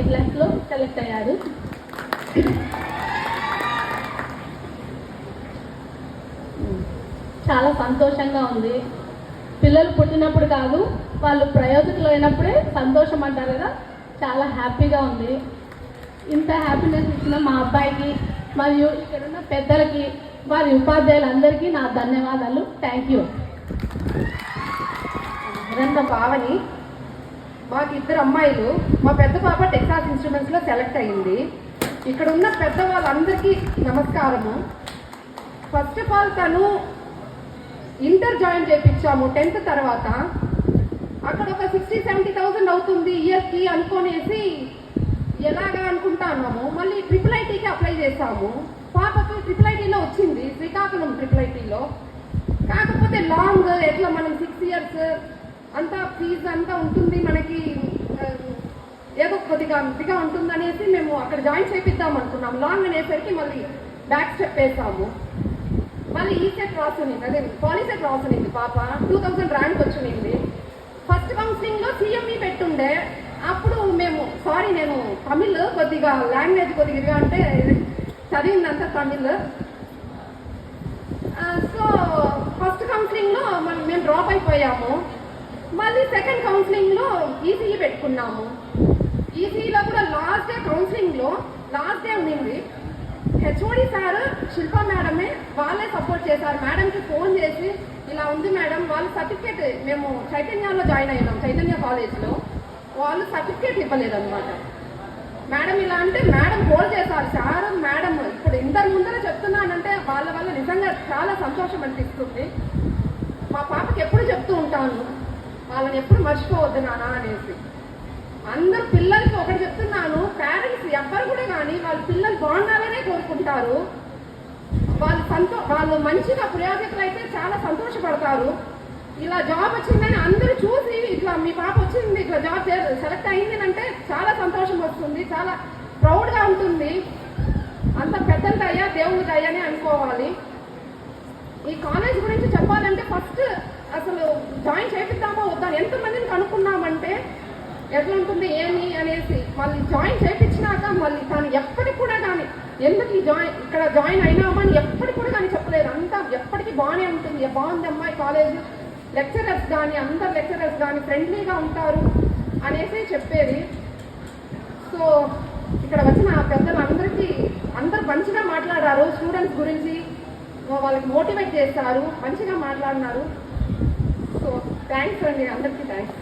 క్లాస్లో సెలెక్ట్ అయ్యారు. చాలా సంతోషంగా ఉంది. పిల్లలు పుట్టినప్పుడు కాదు, వాళ్ళు ప్రయోజకులు అయినప్పుడే సంతోషం అంటారు కదా, చాలా హ్యాపీగా ఉంది. ఇంత హ్యాపీనెస్ ఇచ్చిన మా అబ్బాయికి మరియు ఇక్కడున్న పెద్దలకి, వారి ఉపాధ్యాయులందరికీ నా ధన్యవాదాలు. Thank you. ఇదంతా పావని. మాకు 2 అమ్మాయిలు. మా పెద్ద పాప టెక్సాస్ ఇన్స్ట్రుమెంట్స్లో సెలెక్ట్ అయ్యింది. ఇక్కడ ఉన్న పెద్ద వాళ్ళందరికీ నమస్కారము. ఫస్ట్ ఆఫ్ ఆల్ తను ఇంటర్ జాయిన్ చేయించాము 10th తర్వాత. అక్కడ ఒక 60,000-70,000 అవుతుంది ఇయర్కి అనుకునేసి ఎలాగా అనుకుంటాము. మళ్ళీ IIITకి అప్లై చేసాము. పాపకు IIITలో వచ్చింది, శ్రీకాకుళం IIITలో. కాకపోతే లాంగ్ ఎట్లా మనం 6 years అంతా ఫీజు అంతా ఉంటుంది, మనకి ఏదో కొద్దిగా అంతగా ఉంటుంది అనేసి మేము అక్కడ జాయిన్ చేపిద్దాం అనుకున్నాము. లాంగ్ అనేసరికి మళ్ళీ బ్యాక్ స్టెప్ వేసాము. మళ్ళీ ఈసెట్ రాసునింది, అదే పాలిసెట్ రాసునింది. పాప 2000 ర్యాంక్ వచ్చింది. ఫస్ట్ కౌన్సిలింగ్లో CME పెట్టుండే. అప్పుడు మేము నేను తమిళ్ కొద్దిగా లాంగ్వేజ్ కొద్దిగా అంటే చదివిందంతా తమిళ్. సో ఫస్ట్ కౌన్సిలింగ్లో మేము డ్రాప్ అయిపోయాము. మళ్ళీ సెకండ్ కౌన్సిలింగ్లో ECE పెట్టుకున్నాము. ECEలో కూడా లాస్ట్ డే కౌన్సిలింగ్లో లాస్ట్ డే ఉండింది. HOD సార్, శిల్పా మేడమే వాళ్ళే సపోర్ట్ చేశారు. మేడంకి ఫోన్ చేసి ఇలా ఉంది మేడం, వాళ్ళు సర్టిఫికేట్, మేము చైతన్యాలో జాయిన్ అయినాం, చైతన్య కాలేజ్లో, వాళ్ళు సర్టిఫికేట్ ఇవ్వలేదన్నమాట. మేడం ఇలా అంటే మేడం కాల్ చేశారు. సార్ మేడం ఇప్పుడు ఇందరి ముందర చెప్తున్నానంటే వాళ్ళ వల్ల నిజంగా చాలా సంతోషం అనిపిస్తుంది. మా పాపకి ఎప్పుడు చెప్తూ ఉంటాను, వాళ్ళని ఎప్పుడు మర్చిపోవద్దు నాన్న అనేసి. అందరు పిల్లలకి ఒకటి చెప్తున్నాను, పేరెంట్స్ ఎవ్వరు కూడా కానీ వాళ్ళ పిల్లలు బాగుండాలనే కోరుకుంటారు. వాళ్ళు మంచిగా ప్రయోజకులు అయితే చాలా సంతోషపడతారు. ఇలా జాబ్ వచ్చిందని అందరూ చూసి ఇట్లా మీ పాప వచ్చింది, ఇట్లా జాబ్ సెలెక్ట్ అయింది అంటే చాలా సంతోషం వస్తుంది, చాలా ప్రౌడ్గా ఉంటుంది. అంత పెద్దల దయ, దేవుని దయనే అనుకోవాలి. ఈ కాలేజ్ గురించి చెప్పాలంటే ఫస్ట్ అసలు జాయిన్ చేపిద్దామో వద్దా ఎంతమందిని కనుక్కున్నామంటే ఎట్లా ఉంటుంది ఏమి అనేసి. మళ్ళీ జాయిన్ చేయించినాక మళ్ళీ తను ఎప్పటికి కూడా కానీ ఎందుకు ఇక్కడ జాయిన్ అయినామని ఎప్పటికి కూడా కానీ చెప్పలేదు. అంతా ఎప్పటికీ బాగానే ఉంటుంది, బాగుంది అమ్మాయి కాలేజ్, లెక్చరర్స్ కానీ అందరు లెక్చరర్స్ కానీ ఫ్రెండ్లీగా ఉంటారు అనేసి చెప్పేది. సో ఇక్కడ వచ్చిన పెద్దలు అందరూ మంచిగా మాట్లాడారు. స్టూడెంట్స్ గురించి వాళ్ళకి మోటివేట్ చేస్తారు, మంచిగా మాట్లాడినారు. సో థ్యాంక్స్ అండి, అందరికీ థ్యాంక్స్.